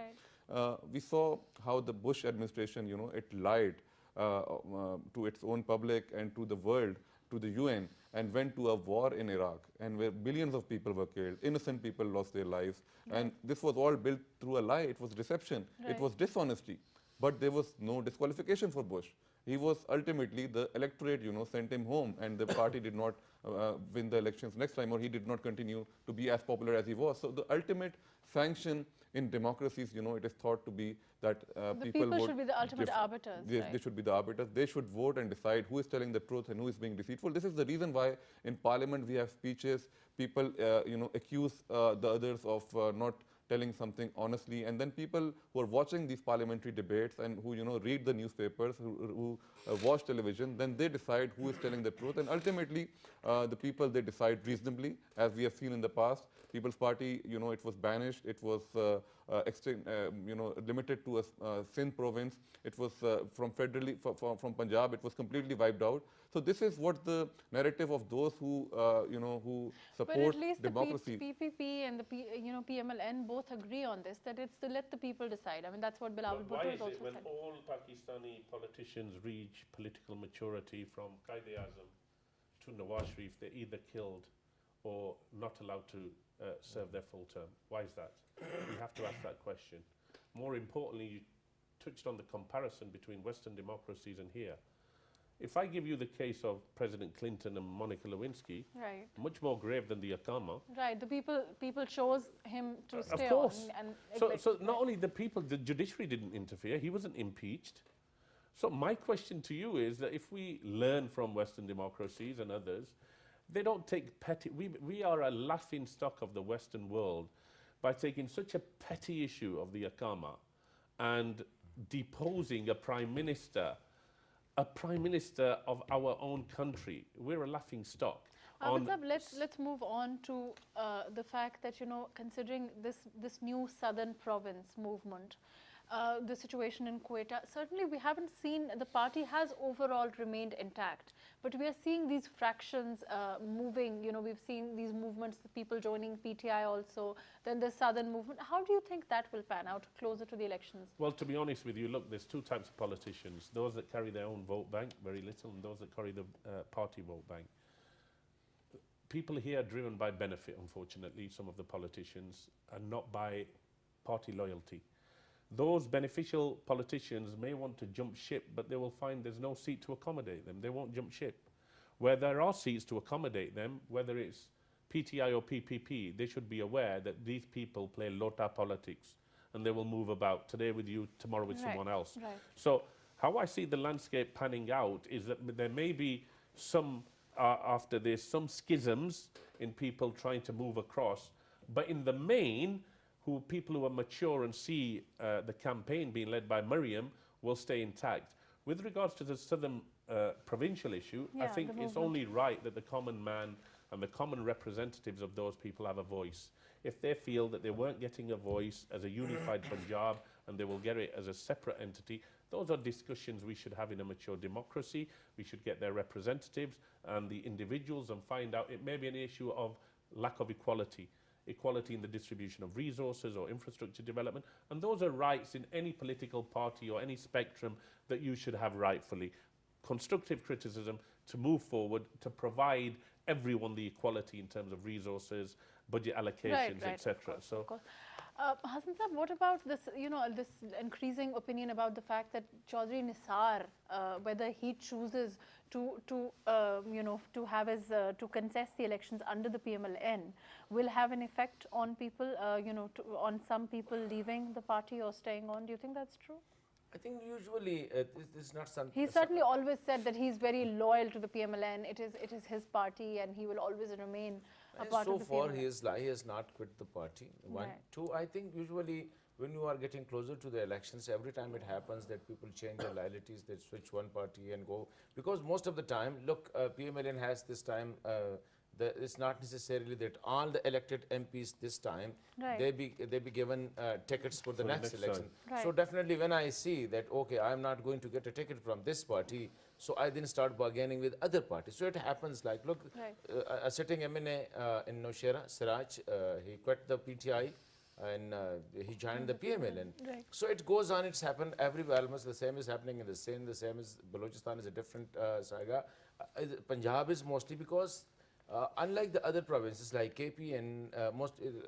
[SPEAKER 1] Right.
[SPEAKER 4] we saw how the Bush administration, it lied to its own public and to the world, to the UN, and went to a war in Iraq, and where billions of people were killed, innocent people lost their lives, and this was all built through a lie. It was deception,
[SPEAKER 1] Right.
[SPEAKER 4] it was dishonesty, but there was no disqualification for Bush. He was ultimately, the electorate, sent him home, and the party did not win the elections next time, or he did not continue to be as popular as he was. So the ultimate sanction in democracies, it is thought to be that
[SPEAKER 1] The people should be the ultimate arbiters.
[SPEAKER 4] They
[SPEAKER 1] Right.
[SPEAKER 4] should be the arbiters. They should vote and decide who is telling the truth and who is being deceitful. This is the reason why in Parliament we have speeches. People, accuse the others of not telling something honestly, and then people who are watching these parliamentary debates and who read the newspapers, who watch television, then they decide who is telling the truth, and ultimately the people, they decide reasonably, as we have seen in the past. People's Party, it was banished, it was limited to a Sindh province, it was from Punjab, it was completely wiped out. So this is what the narrative of those who who
[SPEAKER 1] But
[SPEAKER 4] support
[SPEAKER 1] at least
[SPEAKER 4] democracy.
[SPEAKER 1] the PPP and the PMLN both agree on this, that it's to let the people decide. I mean, that's what Bilawal
[SPEAKER 2] But why
[SPEAKER 1] Bhutto
[SPEAKER 2] is
[SPEAKER 1] has also
[SPEAKER 2] it when
[SPEAKER 1] said.
[SPEAKER 2] all Pakistani politicians reach political maturity from Qaid-e-Azam to Nawaz Sharif, they're either killed or not allowed to serve their full term? Why is that? We have to ask that question. More importantly, you touched on the comparison between Western democracies and here. If I give you the case of President Clinton and Monica Lewinsky,
[SPEAKER 1] Right.
[SPEAKER 2] much more grave than the Akama.
[SPEAKER 1] Right. The people chose him to stay
[SPEAKER 2] Of course.
[SPEAKER 1] on. And
[SPEAKER 2] So not only the people, the judiciary didn't interfere. He wasn't impeached. So my question to you is that if we learn from Western democracies and others, they don't take petty. We are a laughing stock of the Western world by taking such a petty issue of the Akama and deposing a prime minister of our own country. We're a laughing stock.
[SPEAKER 1] Let's move on to the fact that, you know, considering this new southern province movement, the situation in Quetta, certainly we haven't seen, the party has overall remained intact, but we are seeing these fractions moving. You know, we've seen these movements, the people joining PTI also, then the southern movement. How do you think that will pan out closer to the elections?
[SPEAKER 2] Well, to be honest with you, look, there's two types of politicians: those that carry their own vote bank, very little, and those that carry the party vote bank. People here are driven by benefit, unfortunately, some of the politicians, and not by party loyalty. Those beneficial politicians may want to jump ship, but they will find there's no seat to accommodate them. They won't jump ship. Where there are seats to accommodate them, whether it's PTI or PPP, they should be aware that these people play Lota politics, and they will move about, today with you, tomorrow with someone else.
[SPEAKER 1] Right.
[SPEAKER 2] So how I see the landscape panning out is that there may be some, after this, some schisms in people trying to move across, but in the main, people who are mature and see the campaign being led by Mariam will stay intact. With regards to the southern provincial issue, I think it's only right that the common man and the common representatives of those people have a voice. If they feel that they weren't getting a voice as a unified Punjab and they will get it as a separate entity, those are discussions we should have in a mature democracy. We should get their representatives and the individuals and find out. It may be an issue of lack of equality in the distribution of resources or infrastructure development, and those are rights in any political party or any spectrum that you should have rightfully. Constructive criticism to move forward, to provide everyone the equality in terms of resources, budget allocations, etc. So,
[SPEAKER 1] Hassan Sahab, what about this, you know, this increasing opinion about the fact that Chaudhry Nisar, whether he chooses to contest the elections under the PMLN, will have an effect on people, on some people leaving the party or staying on? Do you think that's true?
[SPEAKER 3] I think usually this is not something.
[SPEAKER 1] He certainly always said that he's very loyal to the PMLN. It is his party, and he will always remain a part of the PMLN.
[SPEAKER 3] So far, he has not quit the party. One.
[SPEAKER 1] Right.
[SPEAKER 3] Two, I think usually when you are getting closer to the elections, every time it happens that people change their loyalties, they switch one party and go. Because most of the time, look, PMLN has this time, it's not necessarily that all the elected MPs this time, they be given tickets for the next election.
[SPEAKER 1] Right.
[SPEAKER 3] So definitely when I see that, okay, I'm not going to get a ticket from this party, so I then start bargaining with other parties. So it happens like, look, a sitting MNA in Nowshera, Siraj, he quit the PTI and he joined the PMLN.
[SPEAKER 1] Right.
[SPEAKER 3] So it goes on, it's happened everywhere, almost the same is happening in the Sindh, the same is Balochistan is a different saga. Punjab is mostly because unlike the other provinces like KP and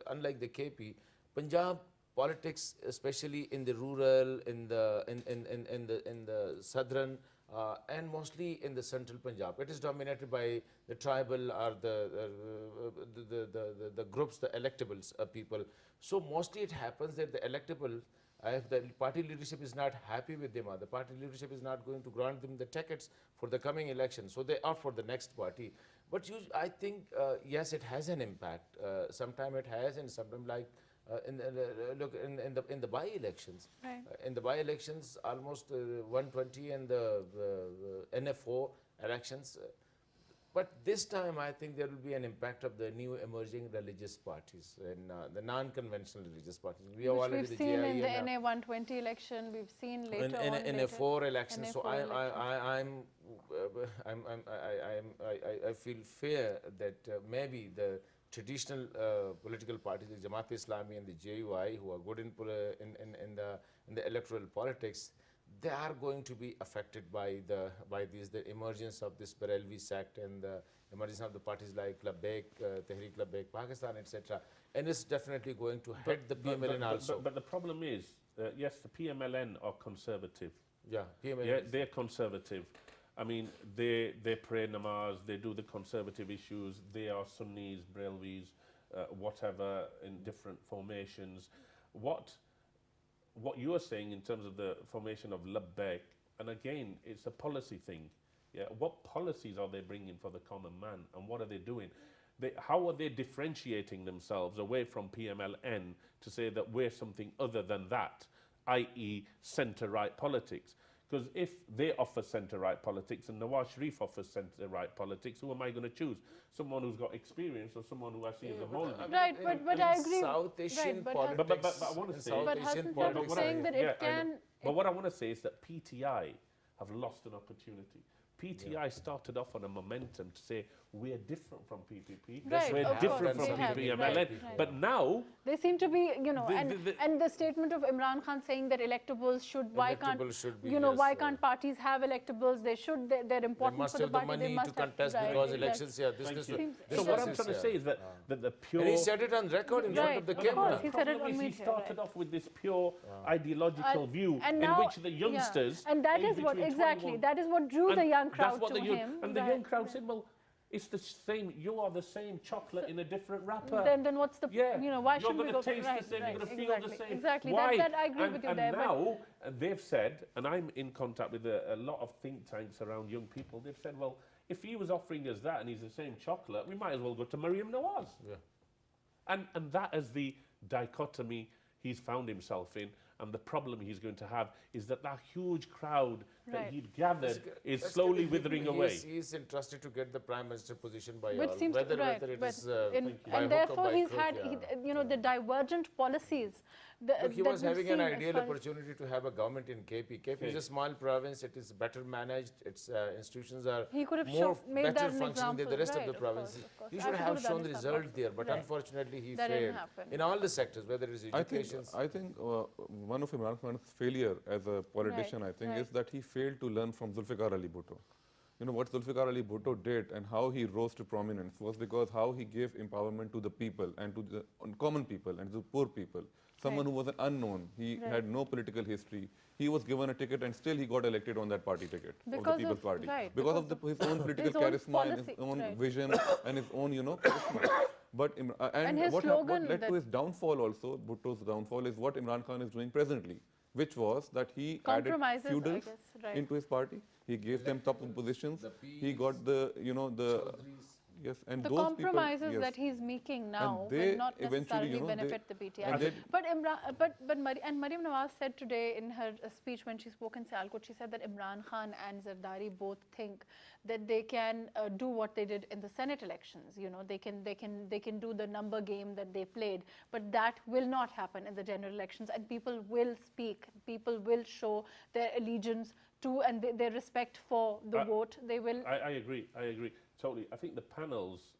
[SPEAKER 3] unlike the KP, Punjab politics, especially in the rural, in the southern, and mostly in the central Punjab, it is dominated by the tribal or the groups, the electables people. So mostly it happens that the electable, if the party leadership is not happy with them, or the party leadership is not going to grant them the tickets for the coming election, so they opt for the next party. But I think, yes, it has an impact. Sometimes it has, and sometimes like in the by-elections.
[SPEAKER 1] Right.
[SPEAKER 3] In the by-elections, almost 120 in the NFO elections. But this time, I think there will be an impact of the new emerging religious parties and the non-conventional religious parties. We have already
[SPEAKER 1] we've seen in the NA 120 election. We've seen later on
[SPEAKER 3] in a 4 election. So I feel fear that maybe the traditional political parties, the Jamaat-e-Islami and the JUI, who are good in the electoral politics, they are going to be affected by the emergence of this Barelvi sect and the emergence of the parties like Labbaik, Tehreek Labbaik, Pakistan, etc. And it's definitely going to hit the PMLN also.
[SPEAKER 2] But the problem is, yes, the PMLN are conservative.
[SPEAKER 3] Yeah, PMLN.
[SPEAKER 2] Yeah, they're conservative. I mean, they pray namaz, they do the conservative issues. They are Sunnis, Barelvis, whatever, in different formations. What you are saying in terms of the formation of Labbaik, and again, it's a policy thing. Yeah, what policies are they bringing for the common man, and what are they doing? How are they differentiating themselves away from PMLN to say that we're something other than that? i.e. centre-right politics. Because if they offer centre-right politics and Nawaz Sharif offers centre-right politics, who am I going to choose? Someone who's got experience or someone who I see as a mold?
[SPEAKER 1] Right, but I agree.
[SPEAKER 3] South Asian
[SPEAKER 1] Right, but
[SPEAKER 3] politics.
[SPEAKER 2] But I want to say...
[SPEAKER 1] But Hassan sir was saying that it can...
[SPEAKER 2] But what I want to say is that PTI have lost an opportunity. PTI started off on a momentum to say we're different from PPP,
[SPEAKER 1] Right,
[SPEAKER 2] we're
[SPEAKER 1] of
[SPEAKER 2] different
[SPEAKER 1] course,
[SPEAKER 2] from
[SPEAKER 1] they have,
[SPEAKER 2] PPMLN.
[SPEAKER 1] right.
[SPEAKER 2] But now,
[SPEAKER 1] They seem to be, you know,
[SPEAKER 2] The-
[SPEAKER 1] and the statement of Imran Khan saying that electables should, why can't,
[SPEAKER 3] Electables should be,
[SPEAKER 1] you know,
[SPEAKER 3] yes,
[SPEAKER 1] why can't parties have electables? They should, they're important
[SPEAKER 3] They must
[SPEAKER 1] for the
[SPEAKER 3] have the
[SPEAKER 1] party.
[SPEAKER 3] money
[SPEAKER 1] They must
[SPEAKER 3] to
[SPEAKER 1] have,
[SPEAKER 3] contest
[SPEAKER 1] right,
[SPEAKER 3] because
[SPEAKER 1] exactly.
[SPEAKER 3] elections,
[SPEAKER 2] Thank you.
[SPEAKER 1] This
[SPEAKER 2] So what I'm
[SPEAKER 1] is-
[SPEAKER 2] trying to say is that the pure...
[SPEAKER 3] And he said it on record in front
[SPEAKER 1] Right,
[SPEAKER 3] of the
[SPEAKER 1] of course,
[SPEAKER 3] camera.
[SPEAKER 1] he said it on
[SPEAKER 2] He
[SPEAKER 1] media,
[SPEAKER 2] started
[SPEAKER 1] right.
[SPEAKER 2] off with this pure ideological view
[SPEAKER 1] and
[SPEAKER 2] in
[SPEAKER 1] now-
[SPEAKER 2] which the youngsters...
[SPEAKER 1] Yeah. And that
[SPEAKER 2] aged
[SPEAKER 1] is what,
[SPEAKER 2] between
[SPEAKER 1] exactly,
[SPEAKER 2] 21
[SPEAKER 1] that is what drew
[SPEAKER 2] and
[SPEAKER 1] the young
[SPEAKER 2] that's
[SPEAKER 1] crowd
[SPEAKER 2] what
[SPEAKER 1] to
[SPEAKER 2] the young,
[SPEAKER 1] him.
[SPEAKER 2] And the
[SPEAKER 1] right,
[SPEAKER 2] young crowd
[SPEAKER 1] right.
[SPEAKER 2] said, well, it's the same, you are the same chocolate in a different wrapper.
[SPEAKER 1] Then what's the,
[SPEAKER 2] Yeah,
[SPEAKER 1] you know, why
[SPEAKER 2] you're
[SPEAKER 1] shouldn't we
[SPEAKER 2] going
[SPEAKER 1] go...
[SPEAKER 2] to taste
[SPEAKER 1] right,
[SPEAKER 2] the same,
[SPEAKER 1] right,
[SPEAKER 2] you're going to feel
[SPEAKER 1] exactly,
[SPEAKER 2] the same.
[SPEAKER 1] Exactly,
[SPEAKER 2] Why?
[SPEAKER 1] that I agree with you
[SPEAKER 2] and
[SPEAKER 1] there. But
[SPEAKER 2] now they've said, and I'm in contact with a lot of think tanks around young people, they've said, well, if he was offering us that and he's the same chocolate, we might as well go to Maryam Nawaz.
[SPEAKER 3] Yeah.
[SPEAKER 2] And that is the dichotomy he's found himself in. And the problem he's going to have is that huge crowd that
[SPEAKER 1] Right.
[SPEAKER 2] he'd gathered is
[SPEAKER 3] Basically,
[SPEAKER 2] slowly withering away.
[SPEAKER 3] He is interested to get the prime minister position by
[SPEAKER 1] Which
[SPEAKER 3] all,
[SPEAKER 1] seems
[SPEAKER 3] whether,
[SPEAKER 1] right,
[SPEAKER 3] whether it
[SPEAKER 1] but
[SPEAKER 3] is
[SPEAKER 1] in,
[SPEAKER 3] by
[SPEAKER 1] and
[SPEAKER 3] hook or
[SPEAKER 1] therefore
[SPEAKER 3] by
[SPEAKER 1] he's
[SPEAKER 3] crook,
[SPEAKER 1] had,
[SPEAKER 3] yeah.
[SPEAKER 1] you know, the divergent policies.
[SPEAKER 3] Look, he
[SPEAKER 1] that
[SPEAKER 3] was
[SPEAKER 1] we've
[SPEAKER 3] having
[SPEAKER 1] seen
[SPEAKER 3] an
[SPEAKER 1] as
[SPEAKER 3] ideal
[SPEAKER 1] far as-
[SPEAKER 3] opportunity to have a government in KP. KP is a small province, it is better managed, its institutions are
[SPEAKER 1] He could have
[SPEAKER 3] more
[SPEAKER 1] made that
[SPEAKER 3] better
[SPEAKER 1] an
[SPEAKER 3] functioning than the
[SPEAKER 1] example.
[SPEAKER 3] rest
[SPEAKER 1] Right,
[SPEAKER 3] of the provinces.
[SPEAKER 1] Of course.
[SPEAKER 3] He
[SPEAKER 1] I
[SPEAKER 3] should
[SPEAKER 1] have
[SPEAKER 3] have
[SPEAKER 1] to do
[SPEAKER 3] shown
[SPEAKER 1] that
[SPEAKER 3] the
[SPEAKER 1] example.
[SPEAKER 3] result there, but
[SPEAKER 1] Right.
[SPEAKER 3] unfortunately he
[SPEAKER 1] That didn't
[SPEAKER 3] failed.
[SPEAKER 1] happen.
[SPEAKER 3] In all the sectors, whether it is education.
[SPEAKER 4] I think one of Imran Khan's failure as a politician,
[SPEAKER 1] Right,
[SPEAKER 4] I think,
[SPEAKER 1] right.
[SPEAKER 4] is that he failed to learn from Zulfikar Ali Bhutto. You know, what Zulfikar Ali Bhutto did and how he rose to prominence was because how he gave empowerment to the people and to the common people and to poor people. Someone
[SPEAKER 1] Right.
[SPEAKER 4] who was an unknown, he
[SPEAKER 1] Right.
[SPEAKER 4] had no political history. He was given a ticket and still he got elected on that party ticket of the
[SPEAKER 1] Because
[SPEAKER 4] People's
[SPEAKER 1] of-
[SPEAKER 4] Party.
[SPEAKER 1] right,
[SPEAKER 4] Because of
[SPEAKER 1] because
[SPEAKER 4] his own political
[SPEAKER 1] his own
[SPEAKER 4] charisma and his
[SPEAKER 1] policy,
[SPEAKER 4] own
[SPEAKER 1] right.
[SPEAKER 4] vision and his own, charisma. But
[SPEAKER 1] And his
[SPEAKER 4] what
[SPEAKER 1] slogan
[SPEAKER 4] led
[SPEAKER 1] that-
[SPEAKER 4] to his downfall also, Bhutto's downfall, is what Imran Khan is doing presently, which was that he added
[SPEAKER 1] Compromises, I
[SPEAKER 4] feudals
[SPEAKER 1] guess, right.
[SPEAKER 4] into his party. He gave them top positions. He got the, yes, and
[SPEAKER 1] The
[SPEAKER 4] those
[SPEAKER 1] compromises
[SPEAKER 4] people, yes.
[SPEAKER 1] that he's making now
[SPEAKER 4] they
[SPEAKER 1] will not
[SPEAKER 4] eventually,
[SPEAKER 1] necessarily
[SPEAKER 4] they-
[SPEAKER 1] benefit the PTI.
[SPEAKER 4] and they-
[SPEAKER 1] But Maryam Nawaz said today in her speech when she spoke in Sialkot, she said that Imran Khan and Zardari both think that they can do what they did in the Senate elections. You know, they can do the number game that they played, but that will not happen in the general elections, and people will speak. People will show their allegiance to and their respect for the vote. They will.
[SPEAKER 2] I agree. I agree totally. I think the panels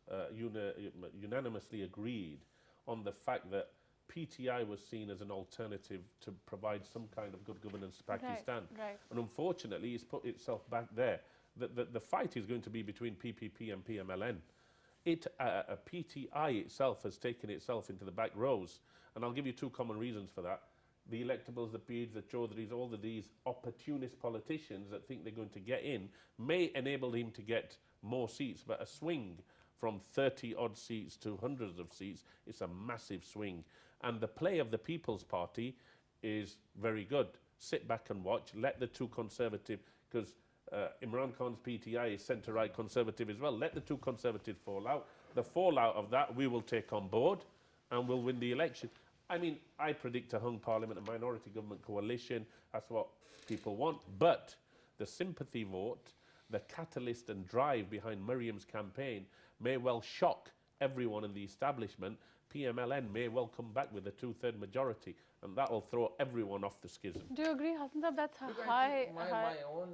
[SPEAKER 2] unanimously agreed on the fact that PTI was seen as an alternative to provide some kind of good governance to Pakistan.
[SPEAKER 1] right.
[SPEAKER 2] And unfortunately, it's put itself back there. The fight is going to be between PPP and PMLN. PTI itself has taken itself into the back rows. And I'll give you two common reasons for that. The electables, the Peeds, the Chaudhrys, all of these opportunist politicians that think they're going to get in may enable him to get more seats, but a swing from 30-odd seats to hundreds of seats, it's a massive swing. And the play of the People's Party is very good. Sit back and watch. Let the two conservative, because Imran Khan's PTI is centre-right conservative as well. Let the two conservatives fall out. The fallout of that we will take on board and we'll win the election. I mean, I predict a hung parliament, a minority government coalition. That's what people want. But the sympathy vote, the catalyst and drive behind Maryam's campaign may well shock everyone in the establishment. PMLN may well come back with a two-third majority, and that will throw everyone off the schism.
[SPEAKER 1] Do you agree, Hassan Sahib? That's a
[SPEAKER 3] Look, I
[SPEAKER 1] high.
[SPEAKER 3] think my own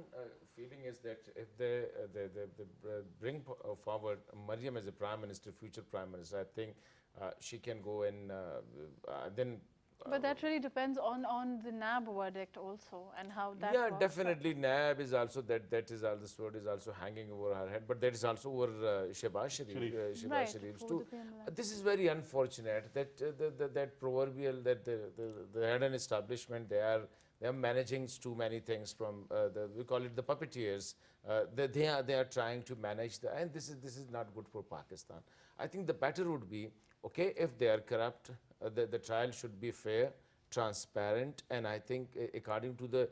[SPEAKER 3] feeling is that if they bring forward Maryam as a prime minister, future prime minister, I think she can go and then.
[SPEAKER 1] But that really depends on the NAB verdict also and how that.
[SPEAKER 3] Yeah,
[SPEAKER 1] works out.
[SPEAKER 3] definitely. NAB is also that is all the sword is also hanging over her head, but that is also over Shehbaz Sharif.
[SPEAKER 1] Right,
[SPEAKER 3] Sharif's
[SPEAKER 1] who
[SPEAKER 3] too.
[SPEAKER 1] would be in line.
[SPEAKER 3] This is very unfortunate that that proverbial that the head and establishment they are managing too many things from we call it the puppeteers. They are trying to manage and this is not good for Pakistan. I think the better would be okay if they are corrupt. The trial should be fair, transparent, and I think according to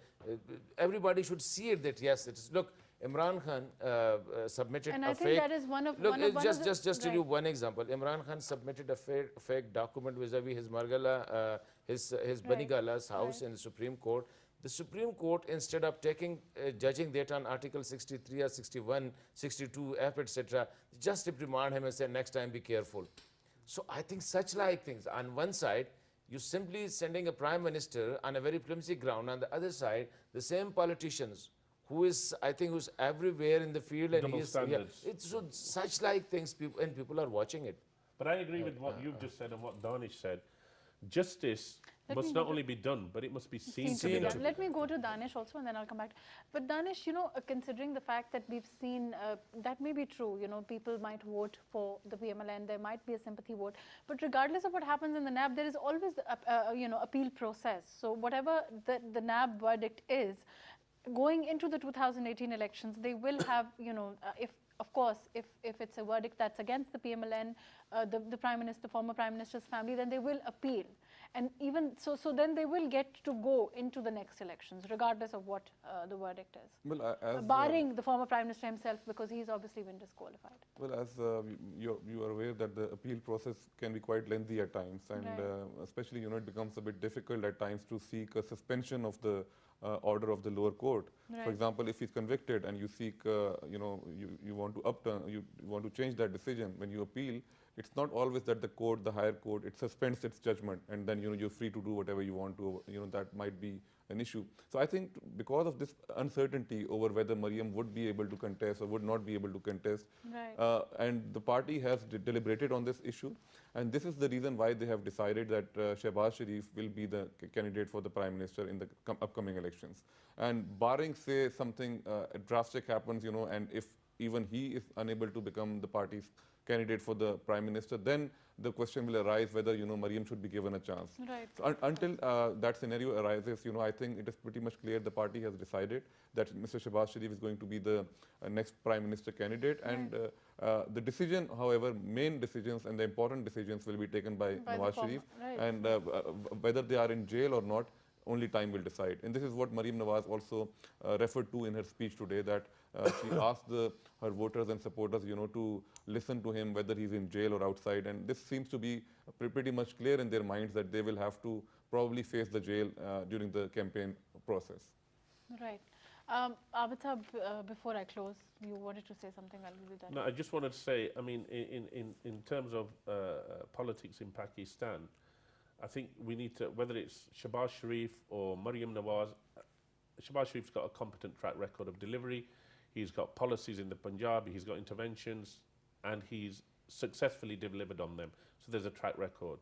[SPEAKER 3] everybody should see it that yes, it is. Look, Imran Khan submitted
[SPEAKER 1] And
[SPEAKER 3] a
[SPEAKER 1] I think
[SPEAKER 3] fake.
[SPEAKER 1] that is one of
[SPEAKER 3] Look,
[SPEAKER 1] one of
[SPEAKER 3] just to
[SPEAKER 1] right.
[SPEAKER 3] give one example, Imran Khan submitted a fake document vis-a-vis his Margala, his
[SPEAKER 1] Right.
[SPEAKER 3] Banigala's house
[SPEAKER 1] Right.
[SPEAKER 3] in the Supreme Court. The Supreme Court, instead of taking judging that on Article 63 or 61, 62, F, etc., just reprimand him and say next time be careful. So I think such like things. On one side, you simply sending a prime minister on a very flimsy ground. On the other side, the same politicians who is, I think, who's everywhere in the field and
[SPEAKER 2] Double
[SPEAKER 3] he is,
[SPEAKER 2] standards.
[SPEAKER 3] it's so, such like things, people are watching it.
[SPEAKER 2] But I agree with what you've just said and what Danish said. Justice must not only be done, but it must be seen to be done.
[SPEAKER 1] Let me go to Danish also, and then I'll come back. But Danish, you know, considering the fact that we've seen, that may be true, you know, people might vote for the PMLN, there might be a sympathy vote. But regardless of what happens in the NAB, there is always, you know, appeal process. So whatever the NAB verdict is, going into the 2018 elections, they will have, you know, of course, if it's a verdict that's against the PMLN, the Prime Minister, former Prime Minister's family, then they will appeal. And even so then they will get to go into the next elections, regardless of what the verdict is.
[SPEAKER 4] Well,
[SPEAKER 1] barring the former Prime Minister himself, because he's obviously been disqualified.
[SPEAKER 4] Well, as you are aware that the appeal process can be quite lengthy at times, and
[SPEAKER 1] Right.
[SPEAKER 4] especially, you know, it becomes a bit difficult at times to seek a suspension of the order of the lower court.
[SPEAKER 1] Right.
[SPEAKER 4] For example, if he's convicted and you seek, you know, you want to upturn, you want to change that decision, when you appeal, it's not always that the court, the higher court, it suspends its judgment, and then, you know, you're free to do whatever you want to. You know, that might be an issue. So I think because of this uncertainty over whether Mariam would be able to contest or would not be able to contest,
[SPEAKER 1] Right.
[SPEAKER 4] and the party has deliberated on this issue, and this is the reason why they have decided that Shehbaz Sharif will be the candidate for the Prime Minister in the upcoming elections. And barring, say, something drastic happens, you know, and if even he is unable to become the party's candidate for the Prime Minister, then the question will arise whether, you know, Mariam should be given a chance.
[SPEAKER 1] Right.
[SPEAKER 4] So until that scenario arises, you know, I think it is pretty much clear the party has decided that Mr. Shehbaz Sharif is going to be the next Prime Minister candidate.
[SPEAKER 1] Right.
[SPEAKER 4] And the decision, however, main decisions and the important decisions will be taken by
[SPEAKER 1] By the
[SPEAKER 4] Nawaz
[SPEAKER 1] former-
[SPEAKER 4] Sharif.
[SPEAKER 1] right.
[SPEAKER 4] And whether they are in jail or not, only time will decide. And this is what Mariam Nawaz also referred to in her speech today, that she asked her voters and supporters, you know, to listen to him whether he's in jail or outside. And this seems to be pretty much clear in their minds that they will have to probably face the jail during the campaign process.
[SPEAKER 1] Right. Abid Sahab, before I close, you wanted to say something. I'll give you that.
[SPEAKER 2] No, I just wanted to say, I mean, in terms of politics in Pakistan, I think we need to, whether it's Shehbaz Sharif or Mariam Nawaz, Shehbaz Sharif's got a competent track record of delivery. He's got policies in the Punjab, he's got interventions, and he's successfully delivered on them. So there's a track record.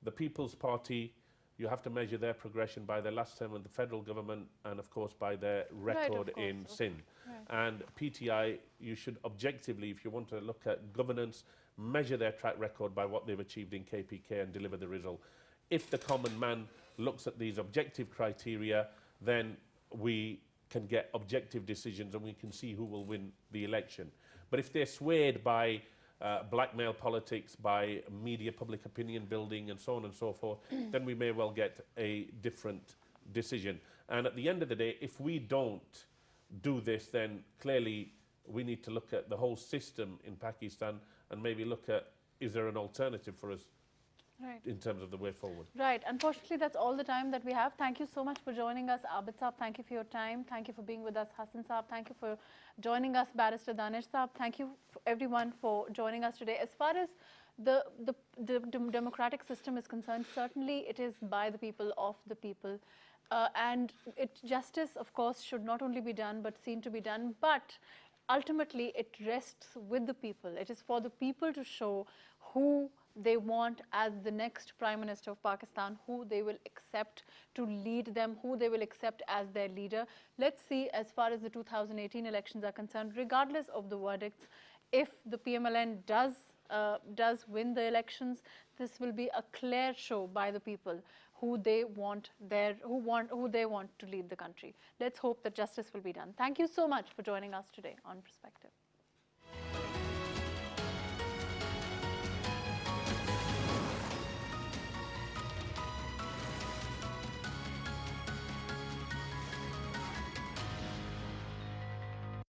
[SPEAKER 2] The People's Party, you have to measure their progression by their last term in the federal government and, of course, by their record
[SPEAKER 1] course,
[SPEAKER 2] in
[SPEAKER 1] okay.
[SPEAKER 2] Sindh.
[SPEAKER 1] Right.
[SPEAKER 2] And PTI, you should objectively, if you want to look at governance, measure their track record by what they've achieved in KPK and deliver the result. If the common man looks at these objective criteria, then we can get objective decisions and we can see who will win the election. But if they're swayed by blackmail politics, by media public opinion building and so on and so forth, then we may well get a different decision. And at the end of the day, if we don't do this, then clearly we need to look at the whole system in Pakistan and maybe look at, is there an alternative for us
[SPEAKER 1] Right.
[SPEAKER 2] in terms of the way forward?
[SPEAKER 1] Right. Unfortunately, that's all the time that we have. Thank you so much for joining us, Abid Sahab. Thank you for your time. Thank you for being with us, Hassan Sahab. Thank you for joining us, Barrister Danish Sahab. Thank you, everyone, for joining us today. As far as the democratic system is concerned, certainly it is by the people, of the people. And justice, of course, should not only be done, but seen to be done. But ultimately, it rests with the people. It is for the people to show who they want as the next Prime Minister of Pakistan, who they will accept to lead them, who they will accept as their leader. Let's see, as far as the 2018 elections are concerned, regardless of the verdicts, if the PMLN does win the elections, this will be a clear show by the people who they want to lead the country. Let's hope that justice will be done. Thank you so much for joining us today on Perspective.